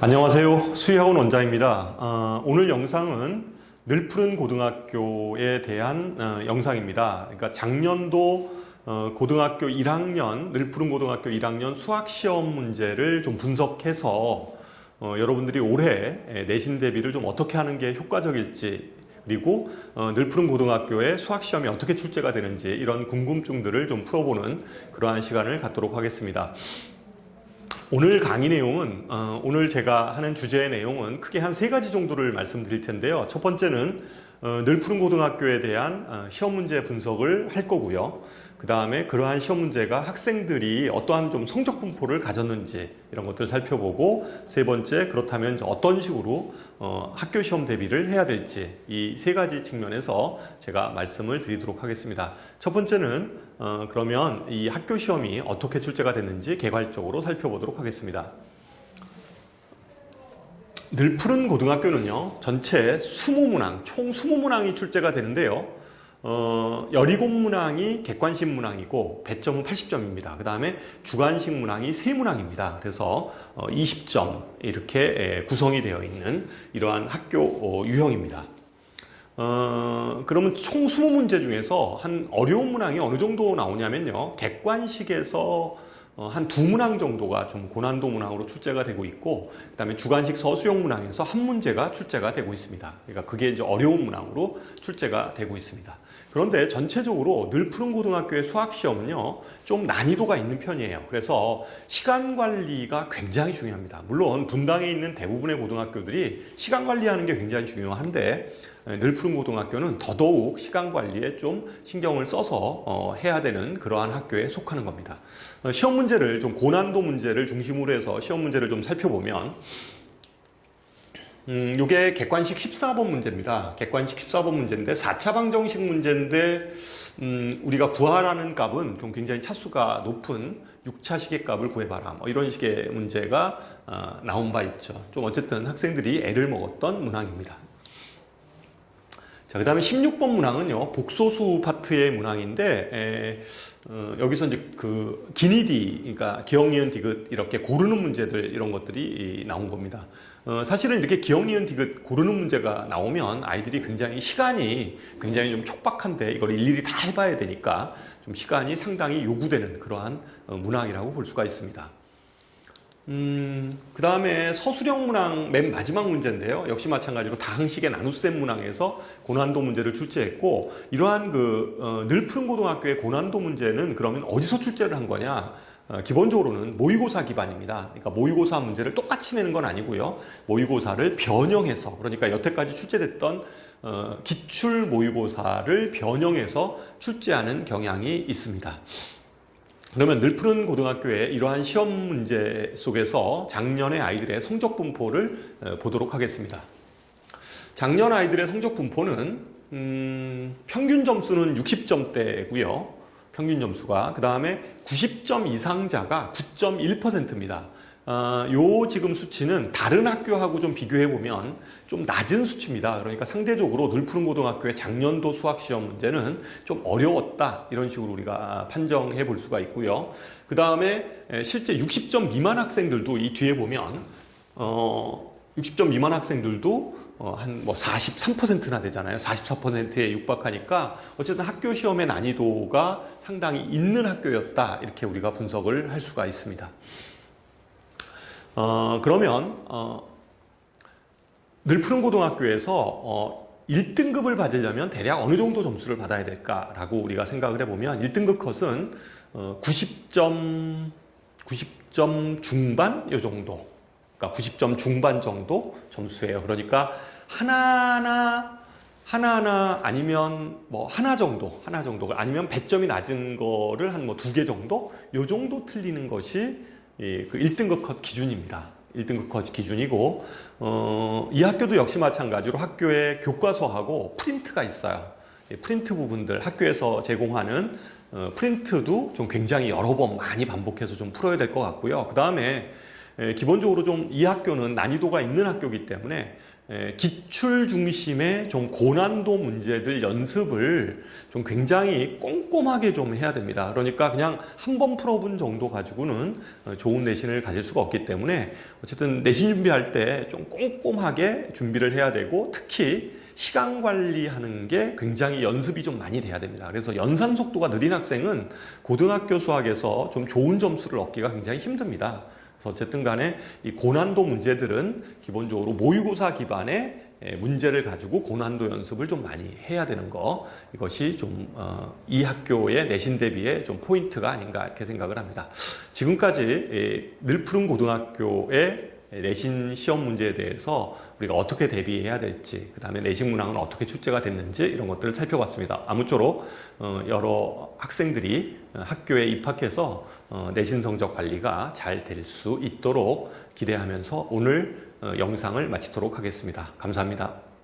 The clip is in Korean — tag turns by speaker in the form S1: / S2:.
S1: 안녕하세요. 수의학원 원장입니다. 오늘 영상은 늘푸른 고등학교에 대한 영상입니다. 그러니까 작년도 고등학교 1학년, 늘푸른 고등학교 1학년 수학시험 문제를 좀 분석해서 여러분들이 올해 내신 대비를 좀 어떻게 하는 게 효과적일지, 그리고 늘푸른 고등학교의 수학시험이 어떻게 출제가 되는지 이런 궁금증들을 좀 풀어보는 그러한 시간을 갖도록 하겠습니다. 오늘 강의 내용은 오늘 제가 하는 주제의 내용은 크게 한 3가지 정도를 말씀드릴 텐데요. 첫 번째는 늘푸른 고등학교에 대한 시험 문제 분석을 할 거고요. 그 다음에 그러한 시험 문제가 학생들이 어떠한 좀 성적 분포를 가졌는지 이런 것들을 살펴보고, 세 번째, 그렇다면 어떤 식으로 학교 시험 대비를 해야 될지, 이 3가지 측면에서 제가 말씀을 드리도록 하겠습니다. 첫 번째는 그러면 이 학교 시험이 어떻게 출제가 됐는지 개괄적으로 살펴보도록 하겠습니다. 늘푸른 고등학교는요, 전체 20문항, 총 20문항이 출제가 되는데요. 17문항이 객관식 문항이고 배점은 80점입니다. 그 다음에 주관식 문항이 3문항입니다. 그래서 20점 이렇게 구성이 되어 있는 이러한 학교 유형입니다. 그러면 총 20문제 중에서 한 어려운 문항이 어느 정도 나오냐면요, 객관식에서 한 2문항 정도가 좀 고난도 문항으로 출제가 되고 있고, 그 다음에 주관식 서술형 문항에서 한 문제가 출제가 되고 있습니다. 그러니까 그게 이제 어려운 문항으로 출제가 되고 있습니다. 그런데 전체적으로 늘푸른 고등학교의 수학시험은요, 좀 난이도가 있는 편이에요. 그래서 시간 관리가 굉장히 중요합니다. 물론 분당에 있는 대부분의 고등학교들이 시간 관리하는 게 굉장히 중요한데, 늘푸른 고등학교는 더더욱 시간 관리에 좀 신경을 써서 해야 되는 그러한 학교에 속하는 겁니다. 시험 문제를 좀 고난도 문제를 중심으로 해서 시험 문제를 좀 살펴보면, 이게 객관식 14번 문제입니다. 객관식 14번 문제인데 4차 방정식 문제인데, 우리가 구하라는 값은 좀 굉장히 차수가 높은 6차 시계값을 구해봐라, 뭐 이런 식의 문제가 나온 바 있죠. 좀 어쨌든 학생들이 애를 먹었던 문항입니다. 자, 그 다음에 16번 문항은요, 복소수 파트의 문항인데, 여기서 이제 그 기니디, 그러니까 기억, 니은, 디귿 이렇게 고르는 문제들, 이런 것들이 나온 겁니다. 사실은 이렇게 기억, 니은, 디귿 고르는 문제가 나오면 아이들이 굉장히 시간이 굉장히 좀 촉박한데, 이걸 일일이 다 해봐야 되니까 좀 시간이 상당히 요구되는 그러한 문항이라고 볼 수가 있습니다. 그 다음에 서술형 문항 맨 마지막 문제인데요. 역시 마찬가지로 다항식의 나눗셈 문항에서 고난도 문제를 출제했고, 이러한 늘푸른 고등학교의 고난도 문제는 그러면 어디서 출제를 한 거냐? 기본적으로는 모의고사 기반입니다. 그러니까 모의고사 문제를 똑같이 내는 건 아니고요. 모의고사를 변형해서, 그러니까 여태까지 출제됐던 기출 모의고사를 변형해서 출제하는 경향이 있습니다. 그러면 늘푸른 고등학교의 이러한 시험 문제 속에서 작년의 아이들의 성적 분포를 보도록 하겠습니다. 작년 아이들의 성적 분포는 평균 점수는 60점대고요. 평균 점수가. 그 다음에 90점 이상자가 9.1%입니다. 요 지금 수치는 다른 학교하고 좀 비교해보면 좀 낮은 수치입니다. 그러니까 상대적으로 늘푸른 고등학교의 작년도 수학시험 문제는 좀 어려웠다, 이런 식으로 우리가 판정해 볼 수가 있고요. 그 다음에 실제 60점 미만 학생들도 이 뒤에 보면 60점 미만 학생들도 한 뭐 43%나 되잖아요. 44%에 육박하니까 어쨌든 학교 시험의 난이도가 상당히 있는 학교였다, 이렇게 우리가 분석을 할 수가 있습니다. 그러면 늘푸른 고등학교에서 1등급을 받으려면 대략 어느 정도 점수를 받아야 될까라고 우리가 생각을 해보면, 1등급 컷은 90점 중반 요 정도, 그러니까 90점 중반 정도 점수예요. 그러니까 하나하나 아니면 뭐 하나 정도 아니면 배점이 낮은 거를 한 뭐 2개 정도, 요 정도 틀리는 것이 그 1등급 컷 기준입니다. 1등급 컷 기준이고, 이 학교도 역시 마찬가지로 학교에 교과서하고 프린트가 있어요. 프린트 부분들, 학교에서 제공하는 프린트도 좀 굉장히 여러 번 많이 반복해서 좀 풀어야 될 것 같고요. 그 다음에 기본적으로 좀 이 학교는 난이도가 있는 학교이기 때문에 기출 중심의 좀 고난도 문제들 연습을 좀 굉장히 꼼꼼하게 좀 해야 됩니다. 그러니까 그냥 한 번 풀어본 정도 가지고는 좋은 내신을 가질 수가 없기 때문에 어쨌든 내신 준비할 때 좀 꼼꼼하게 준비를 해야 되고, 특히 시간 관리하는 게 굉장히 연습이 좀 많이 돼야 됩니다. 그래서 연산 속도가 느린 학생은 고등학교 수학에서 좀 좋은 점수를 얻기가 굉장히 힘듭니다. 그래서 어쨌든 간에 이 고난도 문제들은 기본적으로 모의고사 기반의 문제를 가지고 고난도 연습을 좀 많이 해야 되는 거, 이것이 좀 이 학교의 내신 대비의 좀 포인트가 아닌가 이렇게 생각을 합니다. 지금까지 늘푸른 고등학교의 내신 시험 문제에 대해서 우리가 어떻게 대비해야 될지, 그 다음에 내신 문항은 어떻게 출제가 됐는지, 이런 것들을 살펴봤습니다. 아무쪼록 여러 학생들이 학교에 입학해서 내신 성적 관리가 잘 될 수 있도록 기대하면서 오늘 영상을 마치도록 하겠습니다. 감사합니다.